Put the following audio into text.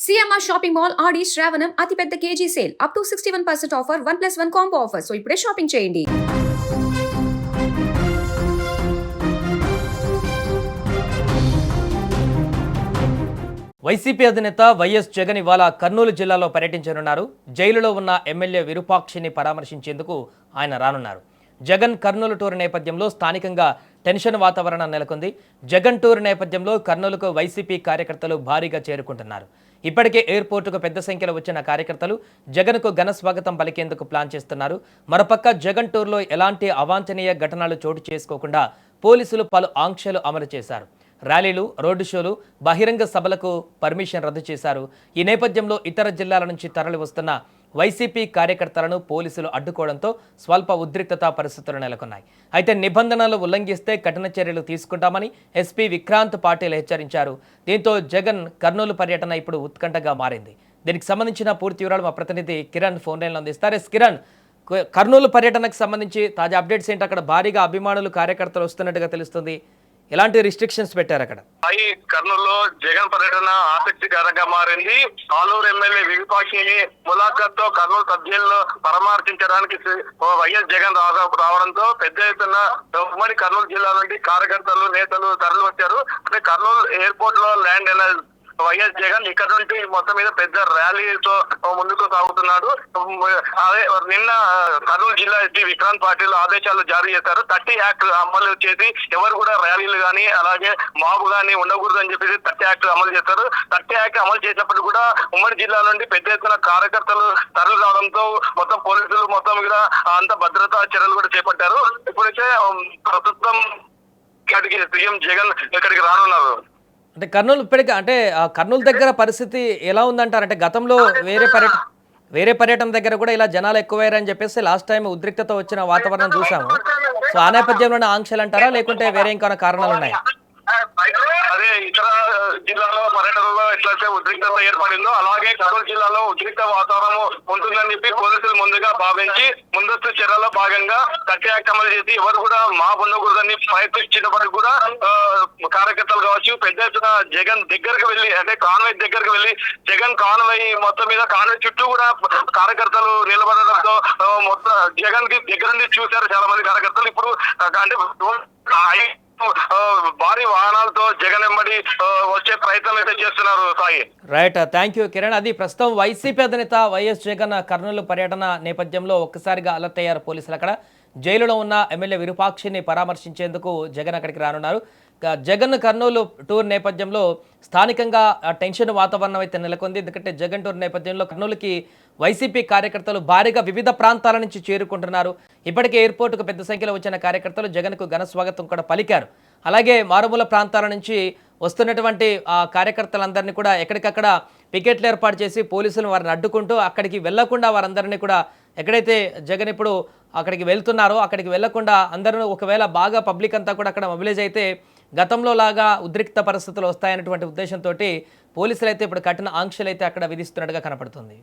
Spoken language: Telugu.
సిఎంఆర్ షాపింగ్ మాల్ ఆడి శ్రావణం అతిపెద్ద KG sale up to 61% offer 1+1 combo offer. So ఇప్పుడే షాపింగ్ చేయండి. వైసీపీ అధినేత వైఎస్ జగన్ ఇవాళ కర్నూలు జిల్లాలో పర్యటించనున్నారు. జైలులో ఉన్న ఎమ్మెల్యే విరూపాక్షిని పరామర్శించేందుకు ఆయన రానున్నారు. జగన్ కర్నూలు టూర్ నేపథ్యంలో స్థానికంగా టెన్షన్ వాతావరణం నెలకొంది. జగన్ టూర్ నేపథ్యంలో కర్నూలుకు వైసీపీ కార్యకర్తలు భారీగా చేరుకుంటున్నారు. ఇప్పటికే ఎయిర్పోర్టుకు పెద్ద సంఖ్యలో వచ్చిన కార్యకర్తలు జగన్కు ఘన స్వాగతం పలికేందుకు ప్లాన్ చేస్తున్నారు. మరోపక్క జగన్ టూర్లో ఎలాంటి అవాంఛనీయ ఘటనలు చోటు చేసుకోకుండా పోలీసులు పలు ఆంక్షలు అమలు చేశారు. ర్యాలీలు, రోడ్డు షోలు, బహిరంగ సభలకు పర్మిషన్ రద్దు చేశారు. ఈ నేపథ్యంలో ఇతర జిల్లాల నుంచి తరలి వస్తున్న వైసీపీ కార్యకర్తలను పోలీసులు అడ్డుకోవడంతో స్వల్ప ఉద్రిక్తత పరిస్థితులు నెలకొన్నాయి. అయితే నిబంధనలు ఉల్లంఘిస్తే కఠిన చర్యలు తీసుకుంటామని ఎస్పీ విక్రాంత్ పాటిల్ హెచ్చరించారు. దీంతో జగన్ కర్నూలు పర్యటన ఇప్పుడు ఉత్కంఠగా మారింది. దీనికి సంబంధించిన పూర్తి వివరాలు మా ప్రతినిధి కిరణ్ ఫోన్ లైన్లో అందిస్తారు. కిరణ్, కర్నూలు పర్యటనకు సంబంధించి తాజా అప్డేట్స్ ఏంటి? అక్కడ భారీగా అభిమానులు, కార్యకర్తలు వస్తున్నట్టుగా తెలుస్తుంది. ఎలాంటి రిస్ట్రిక్షన్స్ పెట్టారు అక్కడ? కర్నూలులో జగన్ పర్యటన ఆసక్తికరంగా మారింది. ఆలూరు ఎమ్మెల్యే విరూపాక్షిని ములాఖత్ తో కర్నూలు సభ్యులను పరామర్శించడానికి వైఎస్ జగన్ రావడంతో పెద్ద ఎత్తున ఉమ్మడి కర్నూలు జిల్లా నుండి కార్యకర్తలు, నేతలు తరలి వచ్చారు. అంటే కర్నూలు ఎయిర్పోర్ట్ లో ల్యాండ్ అయిన వైఎస్ జగన్ ఇక్కడ నుండి మొత్తం మీద పెద్ద ర్యాలీతో ముందుకు సాగుతున్నాడు. అదే నిన్న కర్నూలు జిల్లా ఎస్పీ విక్రాంత్ పాటిల్ ఆదేశాలు జారీ చేశారు. 30 యాక్ట్ అమలు చేసి ఎవరు కూడా ర్యాలీలు గానీ అలాగే మాబు గానీ ఉండకూడదు అని చెప్పేసి 30 యాక్ట్ అమలు చేశారు. 30 యాక్ట్ అమలు చేసినప్పుడు కూడా ఉమ్మడి జిల్లా నుండి పెద్ద ఎత్తున కార్యకర్తలు తరలి రావడంతో మొత్తం పోలీసులు మొత్తం మీద అంత భద్రతా చర్యలు కూడా చేపట్టారు. ఇప్పుడైతే ప్రస్తుతం ఇక్కడికి సీఎం జగన్ ఇక్కడికి రానున్నారు. అంటే కర్నూలు ఇప్పటికీ అంటే కర్నూలు దగ్గర పరిస్థితి ఎలా ఉందంటారు? అంటే గతంలో వేరే పర్యటన దగ్గర కూడా ఇలా జనాలు ఎక్కువయ్యారని చెప్పేసి లాస్ట్ టైం ఉద్రిక్తత వచ్చిన వాతావరణం చూసాము. సో ఆ నేపథ్యంలోనే ఆంక్షలు అంటారా, లేకుంటే వేరే ఇంకొన్ని కారణాలు ఉన్నాయా? అదే ఇతర జిల్లాలో పర్యటనలో ఎట్లయితే ఉద్రిక్తత ఏర్పడిందో అలాగే కర్నూలు జిల్లాలో ఉద్రిక్త వాతావరణం ఉంటుందని చెప్పి పోలీసులు ముందుగా భావించి ముందస్తు చర్యల్లో భాగంగా 30 యాక్ట్ అమలు చేసి ఎవరు కూడా మా ఉండకూడదని ప్రయత్నించినప్పటికీ కూడా కార్యకర్తలు కావచ్చు పెద్ద ఎత్తున జగన్ దగ్గరకు వెళ్ళి అంటే కాన్వాయ్ దగ్గరకు వెళ్ళి జగన్ కాన్వాయ్ మొత్తం మీద కాన్వాయ్ చుట్టూ కూడా కార్యకర్తలు నిలబడడంతో మొత్తం జగన్ కి దగ్గర నుండి చూశారు చాలా మంది కార్యకర్తలు. ఇప్పుడు అంటే భారీ వాహనాలతో జగన్ వెంబడి వచ్చే ప్రయత్నం అయితే చేస్తున్నారు. Sai, right, thank you Kiran. అది ప్రస్తుతం వైసీపీ అధినేత వైఎస్ జగన్ కర్నూలు పర్యటన నేపథ్యంలో ఒక్కసారిగా అలర్ట్ అయ్యారు పోలీసులు. అక్కడ జైలులో ఉన్న ఎమ్మెల్యే విరూపాక్షిని పరామర్శించేందుకు జగన్ అక్కడికి రానున్నారు. జగన్ కర్నూలు టూర్ నేపథ్యంలో స్థానికంగా టెన్షన్ వాతావరణం అయితే నెలకొంది. ఎందుకంటే జగన్ టూర్ నేపథ్యంలో కర్నూలుకి వైసీపీ కార్యకర్తలు భారీగా వివిధ ప్రాంతాల నుంచి చేరుకుంటున్నారు. ఇప్పటికే ఎయిర్పోర్టుకు పెద్ద సంఖ్యలో వచ్చిన కార్యకర్తలు జగన్కు ఘన స్వాగతం కూడా పలికారు. అలాగే మారుమూల ప్రాంతాల నుంచి వస్తున్నటువంటి ఆ కార్యకర్తలందరినీ కూడా ఎక్కడికక్కడ పికెట్లు ఏర్పాటు చేసి పోలీసులు వారిని అడ్డుకుంటూ అక్కడికి వెళ్లకుండా వారందరినీ కూడా ఎక్కడైతే జగన్ ఇప్పుడు అక్కడికి వెళ్తున్నారో అక్కడికి వెళ్లకుండా అందరూ ఒకవేళ బాగా పబ్లిక్ అంతా కూడా అక్కడ మొబిలైజ్ అయితే గతంలో లాగా ఉద్రిక్త పరిస్థితులు వస్తాయన్నటువంటి ఉద్దేశంతో పోలీసులు అయితే ఇప్పుడు కఠిన ఆంక్షలు అయితే అక్కడ విధిస్తున్నట్టుగా కనపడుతుంది.